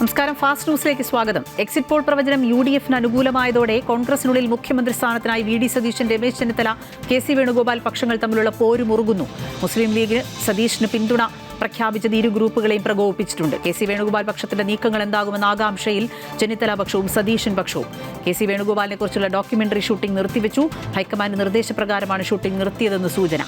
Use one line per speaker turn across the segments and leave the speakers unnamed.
നമസ്കാരം. ഫാസ്റ്റ് ന്യൂസിലേക്ക് സ്വാഗതം. എക്സിറ്റ് പോൾ പ്രവചനം UDFന് അനുകൂലമായതോടെ കോൺഗ്രസിനുള്ളിൽ മുഖ്യമന്ത്രി സ്ഥാനത്തിനായി VD സതീശൻ, രമേശ് ചെന്നിത്തല, KC വേണുഗോപാൽ പക്ഷങ്ങൾ തമ്മിലുള്ള പോര് മുറുകുന്നു. മുസ്ലിം ലീഗ് സതീഷിന് പിന്തുണ പ്രഖ്യാപിച്ചത് ഇരു ഗ്രൂപ്പുകളെയും പ്രകോപിപ്പിച്ചിട്ടുണ്ട്. KC വേണുഗോപാൽ പക്ഷത്തിന്റെ നീക്കങ്ങൾ എന്താകുമെന്ന ആകാംക്ഷയിൽ ചെന്നിത്തല പക്ഷവും സതീശൻ പക്ഷവും. KC വേണുഗോപാലിനെ കുറിച്ചുള്ള ഡോക്യുമെന്ററി ഷൂട്ടിംഗ് നിർത്തിവെച്ചു. ഹൈക്കമാൻഡ് നിർദ്ദേശപ്രകാരമാണ് ഷൂട്ടിംഗ് നിർത്തിയതെന്ന് സൂചന.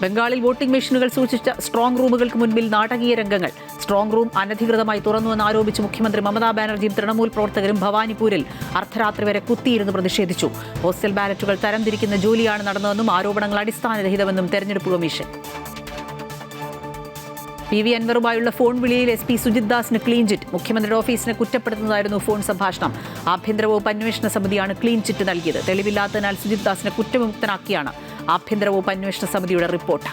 ബംഗാളിൽ വോട്ടിംഗ് മെഷീനുകൾ സൂക്ഷിച്ച സ്ട്രോങ് റൂമുകൾക്ക് മുൻപിൽ നാടകീയ രംഗങ്ങൾ. സ്ട്രോങ് റൂം അനധികൃതമായി തുറന്നുവെന്ന് ആരോപിച്ച് മുഖ്യമന്ത്രി മമതാ ബാനർജിയും തൃണമൂൽ പ്രവർത്തകരും ഭവാനിപൂരിൽ അർദ്ധരാത്രി വരെ കുത്തിയിരുന്ന് പ്രതിഷേധിച്ചു. പോസ്റ്റൽ ബാലറ്റുകൾ തരംതിരിക്കുന്ന ജോലിയാണ് നടന്നതെന്നും ആരോപണങ്ങൾ അടിസ്ഥാനരഹിതമെന്നും തെരഞ്ഞെടുപ്പ് കമ്മീഷൻ. PV അൻവറുമായുള്ള ഫോൺ വിളിയിൽ SP സുജിത് ദാസിന് ക്ലീൻ ചിറ്റ്. മുഖ്യമന്ത്രിയുടെ ഓഫീസിനെ കുറ്റപ്പെടുത്തുന്നതായിരുന്നു ഫോൺ സംഭാഷണം. ആഭ്യന്തര വകുപ്പ് അന്വേഷണ സമിതിയാണ് ക്ലീൻ ചിറ്റ് നൽകിയത്. തെളിവില്ലാത്തതിനാൽ സുജിത് ദാസിനെ കുറ്റവിമുക്തനാക്കിയാണ് ആഭ്യന്തര വകുപ്പ് അന്വേഷണ സമിതിയുടെ റിപ്പോർട്ട്.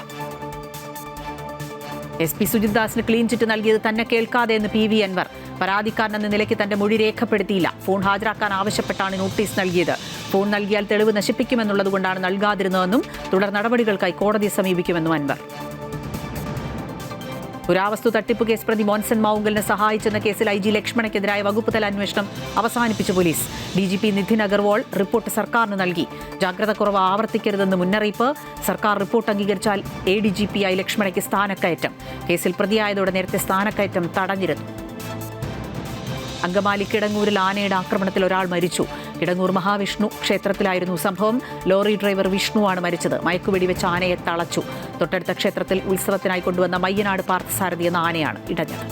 SP സുജിത് ദാസിന് ക്ലീൻ ചിറ്റ് നൽകിയത് തന്നെ കേൾക്കാതെ എന്ന് PV അൻവർ. പരാതിക്കാരനെന്ന നിലയ്ക്ക് തന്റെ മൊഴി രേഖപ്പെടുത്തിയില്ല. ഫോൺ ഹാജരാക്കാൻ ആവശ്യപ്പെട്ടാണ് നോട്ടീസ് നൽകിയത്. ഫോൺ നൽകിയാൽ തെളിവ് നശിപ്പിക്കുമെന്നുള്ളതുകൊണ്ടാണ് നൽകാതിരുന്നതെന്നും തുടർ നടപടികൾക്കായി കോടതിയെ സമീപിക്കുമെന്നും അൻവർ. പുരാവസ്തു തട്ടിപ്പ് കേസ് പ്രതി മോൻസൺ മാവുങ്കലിനെ സഹായിച്ചെന്ന കേസിൽ IG ലക്ഷ്മണയ്ക്കെതിരായ വകുപ്പ് തല അന്വേഷണം അവസാനിപ്പിച്ച police. DGP Nithin Agarwal report സർക്കാരിന് നൽകി. ജാഗ്രത കുറവ് ആവർത്തിക്കരുതെന്ന് മുന്നറിയിപ്പ്. സർക്കാർ റിപ്പോർട്ട് അംഗീകരിച്ചാൽ ADGP-ആയി ലക്ഷ്മണയ്ക്ക് സ്ഥാനക്കയറ്റം. കേസിൽ പ്രതിയായതോടെ നേരത്തെ സ്ഥാനക്കയറ്റം തടഞ്ഞിരുന്നു. അങ്കമാലി കിടങ്ങൂരിൽ ആനയുടെ ആക്രമണത്തിൽ ഒരാൾ മരിച്ചു. കിടങ്ങൂർ മഹാവിഷ്ണു ക്ഷേത്രത്തിലായിരുന്നു സംഭവം. ലോറി ഡ്രൈവർ വിഷ്ണുവാണ് മരിച്ചത്. മയക്കുവെടിവെച്ച് ആനയെ തളച്ചു. തൊട്ടടുത്ത ക്ഷേത്രത്തിൽ ഉത്സവത്തിനായി കൊണ്ടുവന്ന മയ്യനാട് പാർത്ഥസാരഥി എന്ന ആനയാണ് ഇടഞ്ഞത്.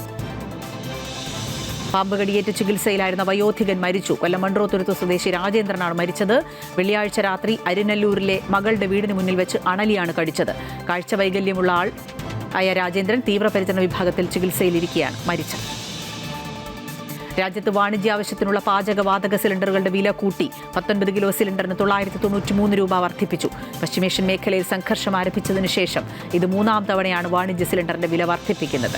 പാമ്പ് കടിയേറ്റ് ചികിത്സയിലായിരുന്ന വയോധികൻ മരിച്ചു. കൊല്ലം മൺട്രോത്തുരുത്ത് സ്വദേശി രാജേന്ദ്രനാണ് മരിച്ചത്. വെള്ളിയാഴ്ച രാത്രി അരിനല്ലൂരിലെ മകളുടെ വീടിന് മുന്നിൽ വെച്ച് അണലിയാണ് കടിച്ചത്. കാഴ്ച വൈകല്യമുള്ള ആയ രാജേന്ദ്രൻ തീവ്രപരിചരണ വിഭാഗത്തിൽ ചികിത്സയിലിരിക്കെയാണ് മരിച്ചത്. രാജ്യത്ത് വാണിജ്യാവശ്യത്തിനുള്ള പാചകവാതക സിലിണ്ടറുകളുടെ വില കൂട്ടി. 19 കിലോ സിലിണ്ടറിന് 993 രൂപ വർദ്ധിപ്പിച്ചു. പശ്ചിമേഷ്യൻ മേഖലയിൽ സംഘർഷം ആരംഭിച്ചതിന് ശേഷം ഇത് 3-ാം തവണയാണ് വാണിജ്യ സിലിണ്ടറിന്റെ വില വർദ്ധിപ്പിക്കുന്നത്.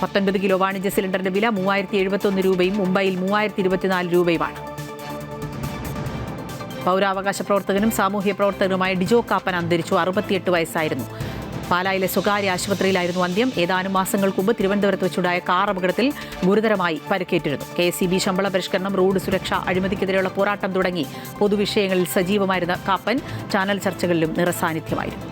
19 കിലോ വാണിജ്യ സിലിണ്ടറിന്റെ വില 3071 രൂപയും മുംബൈയിൽ 3024 രൂപയുമാണ്. പൗരാവകാശ പ്രവർത്തകനും സാമൂഹ്യ പ്രവർത്തകനുമായ ഡിജോ കാപ്പൻ അന്തരിച്ചു. 68 വയസ്സായിരുന്നു. പാലായിലെ സ്വകാര്യ ആശുപത്രിയിലായിരുന്നു അന്ത്യം. ഏതാനും മാസങ്ങൾക്ക് മുമ്പ് തിരുവനന്തപുരത്ത് വെച്ചുണ്ടായ കാർ അപകടത്തിൽ ഗുരുതരമായി പരിക്കേറ്റിരുന്നു. KSEB ശമ്പള പരിഷ്കരണം, റോഡ് സുരക്ഷ, അഴിമതിക്കെതിരെയുള്ള പോരാട്ടം തുടങ്ങി പൊതുവിഷയങ്ങളിൽ സജീവമായിരുന്ന കാപ്പൻ ചാനൽ ചർച്ചകളിലും നിറസാന്നിധ്യമായിരുന്നു.